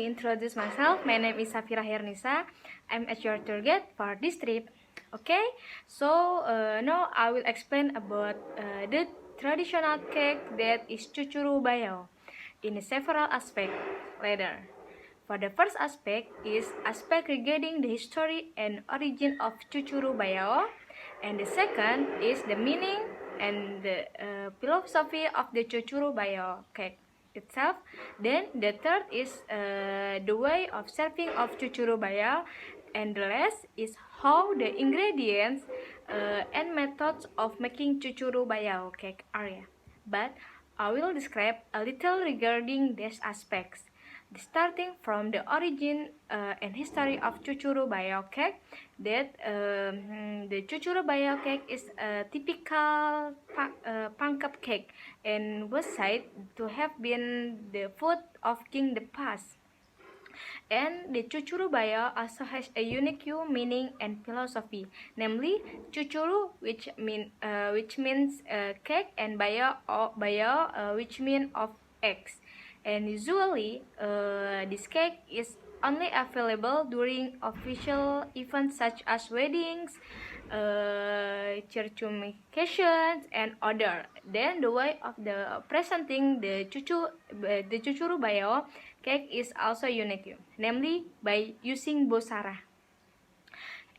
introduce myself. My name is Safira Hernisa. I'm as your tour guide for this trip. Okay, so now I will explain about the traditional cake that is Cucuru Bayau in several aspects later. For the first aspect is aspect regarding the history and origin of Cucuru Bayau, and the second is the meaning and the philosophy of the Cucuru Bayau cake itself. Then the third is the way of serving of Cucuru Bayau, and the last is how the ingredients and methods of making Cucuru Bayau cake are. But I will describe a little regarding these aspects. Starting from the origin and history of Cucuru Bayau cake, that the Cucuru Bayau cake is a typical pangkep cake and was said to have been the food of King the past. And the Cucuru Bayau also has a unique meaning and philosophy, namely Cucuru, which means cake, and Bayau, which means of eggs. And usually, this cake is only available during official events such as weddings, church communications, and other. Then the way of the presenting the Cucuru Bayau cake is also unique, namely by using bosara.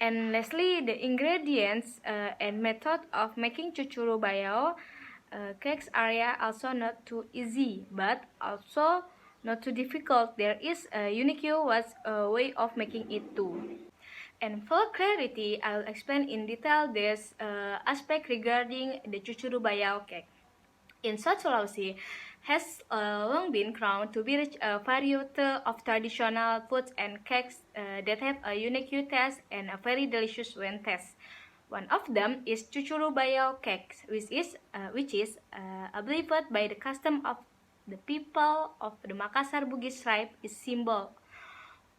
And lastly, the ingredients and method of making Cucuru Bayau cakes are also not too easy, but also not too difficult. There is a unique way of making it too. And for clarity, I will explain in detail this aspect regarding the Cucuru Bayau cake. In South Sulawesi, has long been crowned to be rich variety of traditional foods and cakes that have a unique taste and a very delicious when tasted. One of them is Cucuru Bayau cake, which is believed by the custom of the people of the Makassar Bugis tribe is symbol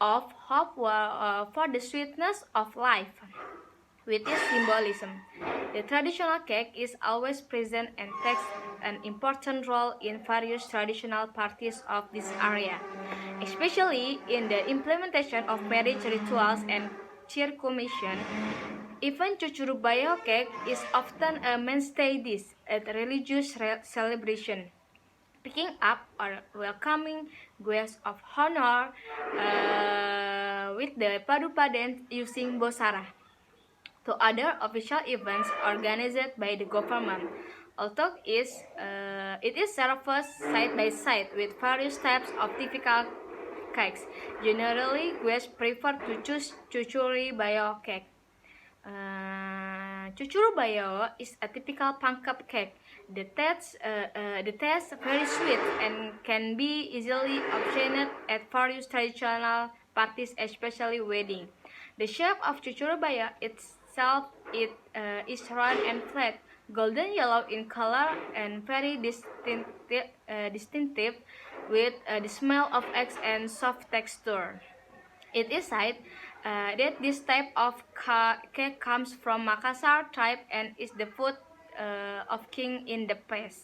of hope for the sweetness of life. With its symbolism, the traditional cake is always present and takes an important role in various traditional parties of this area, especially in the implementation of marriage rituals and circumcision. Even Cucuru Bayau cake is often a mainstay dish at religious celebration, picking up or welcoming guests of honor with the padupadan using bosara to other official events organized by the government. Although it is served side by side with various types of typical cakes, generally guests prefer to choose Cucuru Bayau cake. Cucuru Bayau is a typical pangkep cake. The taste very sweet and can be easily obtained at various traditional parties, especially wedding. The shape of Cucuru Bayau itself is round and flat, golden yellow in color, and very distinctive with the smell of eggs and soft texture. It is said that this type of cake comes from Makassar tribe and is the food of king in the past.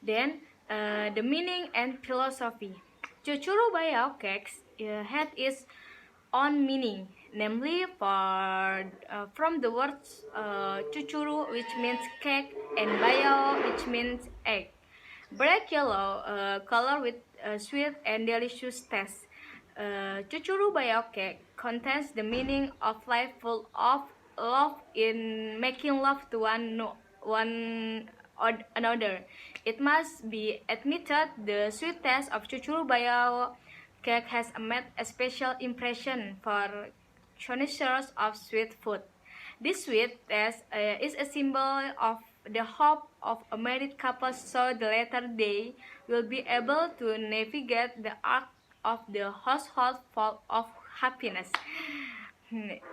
Then the meaning and philosophy. Cucuru Bayau cakes had its own meaning, namely from the words Cucuru, which means cake, and Bayau, which means egg. Bright yellow color with sweet and delicious taste. Cucuru Bayau cake contains the meaning of life full of love in making love to one another. It must be admitted the sweet taste of Cucuru Bayau cake has made a special impression for connoisseurs of sweet food. This sweet taste is a symbol of the hope of a married couple, so the latter day will be able to navigate the arc of the household full of happiness.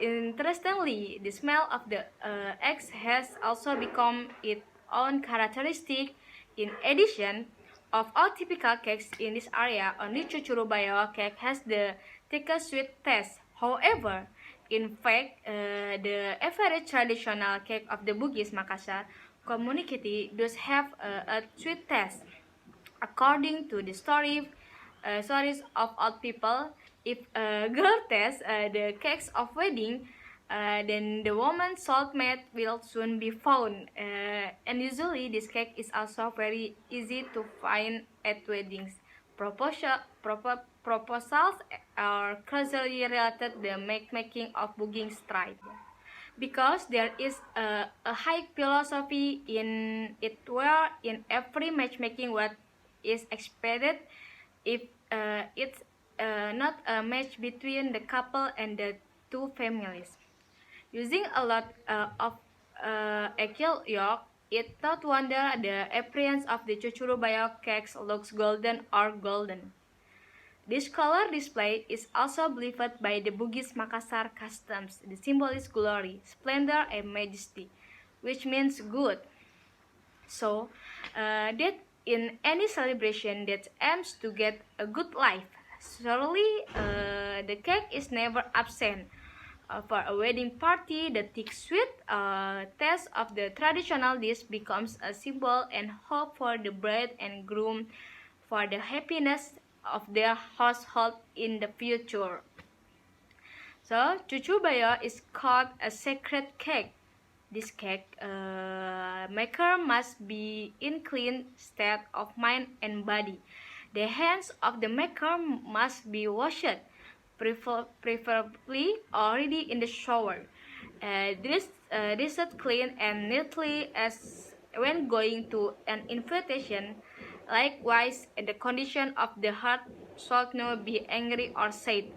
Interestingly, the smell of the eggs has also become its own characteristic. In addition of all typical cakes in this area, only Cucuru Bayau cake has the thickest sweet taste. However, in fact, the average traditional cake of the Bugis Makassar community does have a sweet taste. According to the stories of old people, If a girl tastes the cakes of wedding, then the woman's soulmate will soon be found. And usually, this cake is also very easy to find at weddings. Proposals are closely related to the making of booking stripe, because there is a high philosophy in it, where in every matchmaking what is expected if it's not a match between the couple and the two families. Using a lot of egg yolk, it's not wonder the appearance of the Chuchurubaya cakes looks golden or golden. This color display is also believed by the Bugis Makassar customs. The symbol is glory, splendor, and majesty, which means good. So, that in any celebration that aims to get a good life, surely the cake is never absent. For a wedding party, the thick sweet taste of the traditional dish becomes a symbol and hope for the bride and groom, for the happiness of their household in the future. So, Chuchubaya is called a sacred cake. This cake maker must be in clean state of mind and body. The hands of the maker must be washed, preferably already in the shower. Dressed clean and neatly as when going to an invitation. Likewise, the condition of the heart should not be angry or sad.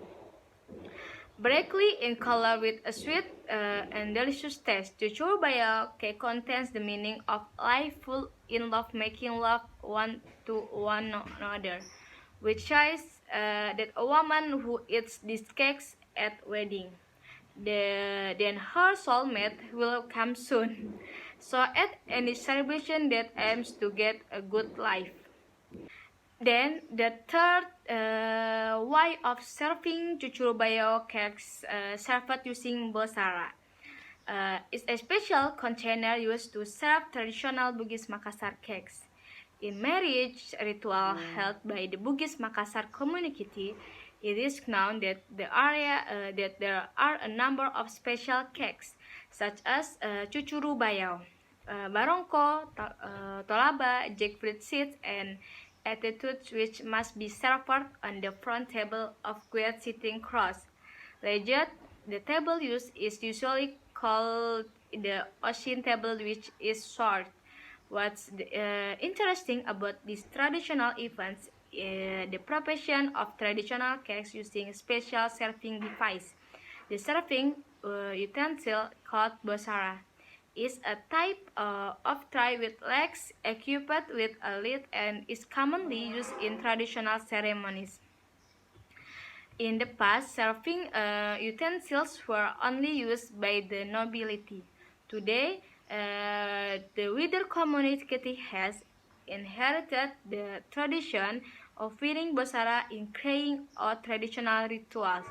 Brightly in color with a sweet and delicious taste, Chuchubaya cake contains the meaning of life full in love, making love one to one another, which shows that a woman who eats these cakes at wedding, then her soulmate will come soon. So at any celebration that aims to get a good life. Then the third way of serving Chuchurubaya cakes served using bosara. Is a special container used to serve traditional Bugis Makassar cakes. In marriage ritual held by the Bugis Makassar community, it is known that there are a number of special cakes, such as Chuchurubaya, barongko, tolaba, jackfruit seeds, and attitudes, which must be served on the front table of guest sitting cross. Legend, the table used is usually called the ocean table, which is short. What's interesting about these traditional events is the preparation of traditional cakes using special serving device. The serving utensil called bosara is a type of tray with legs equipped with a lid and is commonly used in traditional ceremonies. In the past, serving utensils were only used by the nobility. Today, the wider community has inherited the tradition of feeding bosara in carrying out traditional rituals.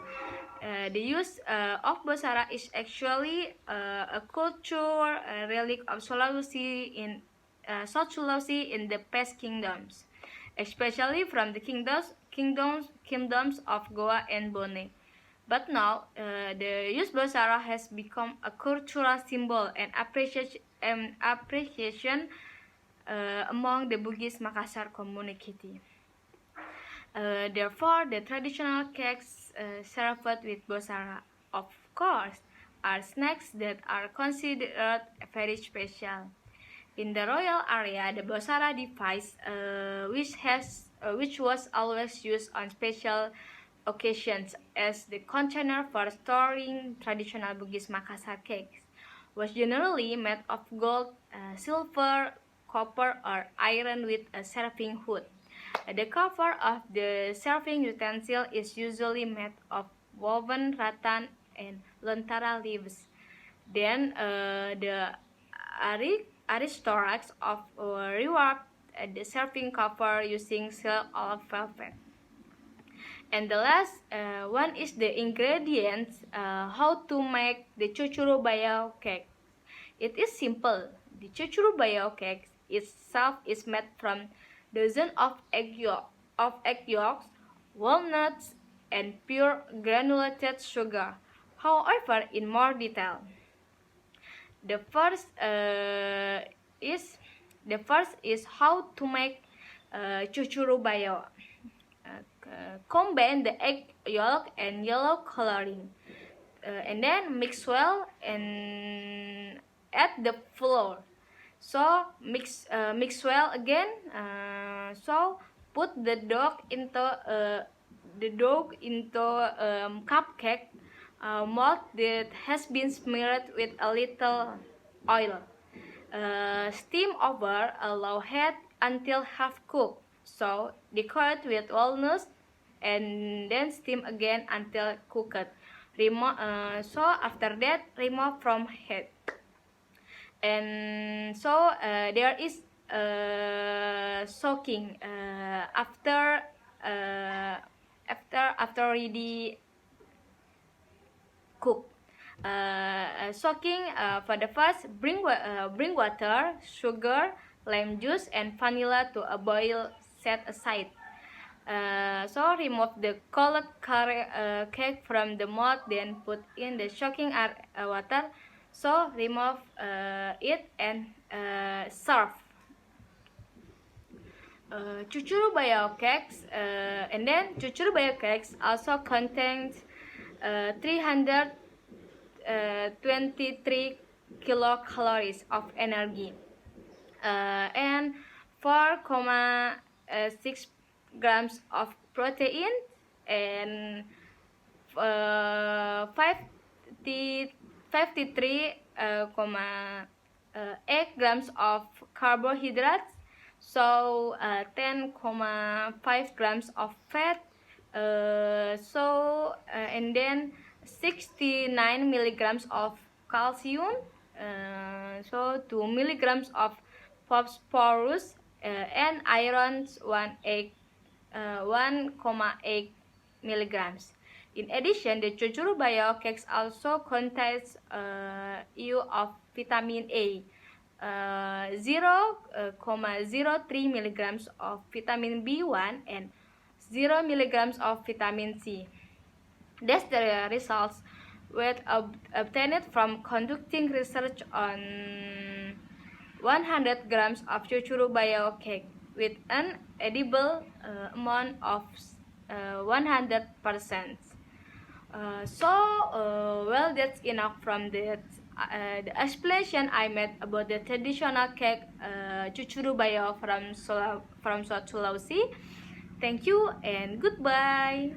The use of bosara is actually a culture relic of South Sulawesi in the past kingdoms, especially from the kingdoms of Goa and Bone. But now, the use bosara has become a cultural symbol and appreciation among the Bugis Makassar community. Therefore, the traditional cakes served with bosara, of course, are snacks that are considered very special. In the royal area, the bosara device, which was always used on special occasions as the container for storing traditional Bugis Makassar cakes, was generally made of gold, silver, copper, or iron with a serving hood. The cover of the serving utensil is usually made of woven rattan and lontara leaves. Then the aristocrats of reworked the serving cover using silk or velvet. And the last one is the ingredients, how to make the Chuchurubaya cake. It is simple. The Chuchurubaya cake itself is made from dozen of egg yolks, walnuts, and pure granulated sugar. However, in more detail, the first is how to make chuchurubaya. Combine the egg yolk and yellow coloring, and then mix well and add the flour. So mix well again. So put the dough into cupcake mold that has been smeared with a little oil. Steam over a low heat until half cooked. So decorate with walnuts and then steam again until cooked. So after that, remove from heat. And so there is soaking after already cooked. Soaking for the first, bring water, sugar, lime juice, and vanilla to a boil. Set aside. So remove the cold cake from the mold, then put in the soaking water. So remove it and serve. Chuchurubaya cakes, and then chuchurubaya cakes also contains 323 kilocalories of energy and 4,6 grams of protein and 53,8 grams of carbohydrates. So 10,5 grams of fat. And then 69 milligrams of calcium. So 2 milligrams of phosphorus and iron 1,8 milligrams. In addition, the chuchurubaya cakes also contains EU of vitamin A, 0,03 milligrams of vitamin B1 and 0 milligrams of vitamin C. That's the results were obtained from conducting research on 100 grams of chuchurubaya cake with an edible amount of 100%. Well, that's enough from the explanation I made about the traditional cake chuchurubaya from South Sulawesi. Thank you and goodbye.